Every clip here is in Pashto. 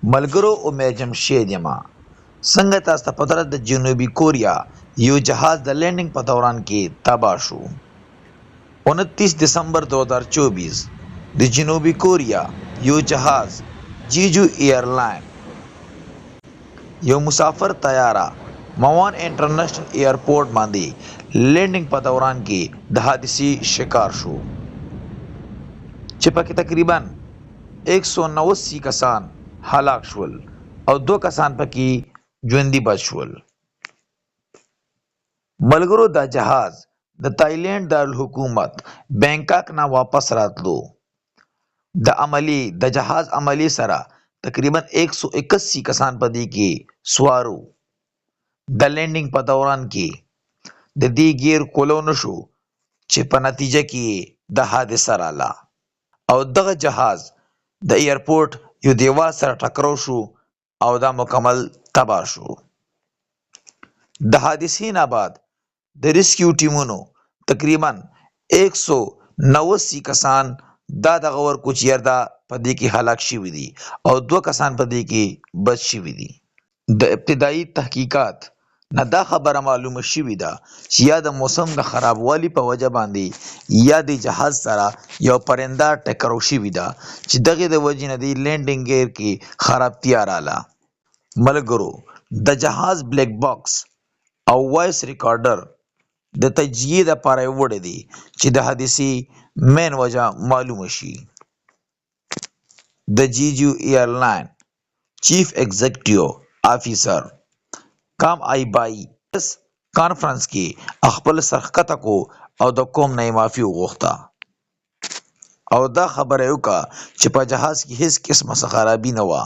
ملګرو امید جمشید یما څنګه تاسو ته پته ده د جنوبي کوریا یو جهاز د لینډینګ په دوران کې تباه شو 29 دسمبر 2024 د جنوبي کوریا یو جهاز جیجو ایرلاین یو مسافر طیاره موان انټرنیشنل ایرپورټ باندې لینډینګ په دوران کې د حادثې شکار شو چې پکې تقریبا 189 کسان هلاک شول او 2 کسان پکې ژوندي بچ شول ملګرو دا جهاز د تایلند دارالحکومت بینکاک نه واپس راتلو د جهاز عملی سره تقریبا 181 کسان پدې کې سوارو د لینډینګ په دوران کې د دې غیر کولو نشو چې په نتیجه کې د حادثه رااله او دغه جهاز د ایرپورټ یو دیوال سره ټکراو شو او دا مکمل تباه شو د حادثې نه بعد د ریسکیو ټیمونو تقریبا 189 کسان دا دغه ورکو چې یردا په دې کې هلاک شوي دي او 2 کسان په دې کې بچ شوي دي د ابتدایي تحقیقات نه دا خبره معلومه شوې ده چې یا د موسم د خرابوالي په وجه باندې یا د جهاز سره یو پرنده ټکراو شوې ده چې دغه د وجې نه د لینډینګ ګیر کې خرابتیا رااله ملګرو د جهاز بلیک باکس او وایس ریکارډر د تجزیې لپاره وړي دي چې د حادثې مین وجه معلومه شي د جیجو ایرلاین چیف ایگزیکټیو افیسر کام آی بای اس کانفرنس کې خپل سرښکته کو او د قوم نه معافي وغوښته او دا خبره وکړه چې په جهاز کې هیڅ قسمه څه خرابي نه وه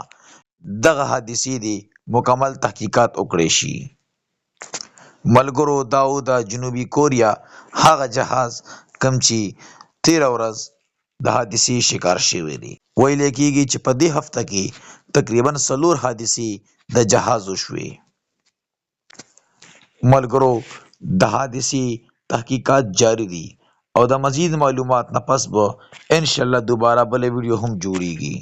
دغه حادثې دي مکمل تحقیقات وکړی شي ملګرو دا د جنوبي کوریا هغه جهاز کوم چې 13 ورځ د حادثې شکار شوی دی ویل کېږي چې په دې هفته کې تقریبا 4 حادثې د جهاز وشوې ملګرو د حادثې تحقیقات جاری دي او د مزید معلومات نه پس به ان شاء الله دوباره بل ویډیو هم جوړیږي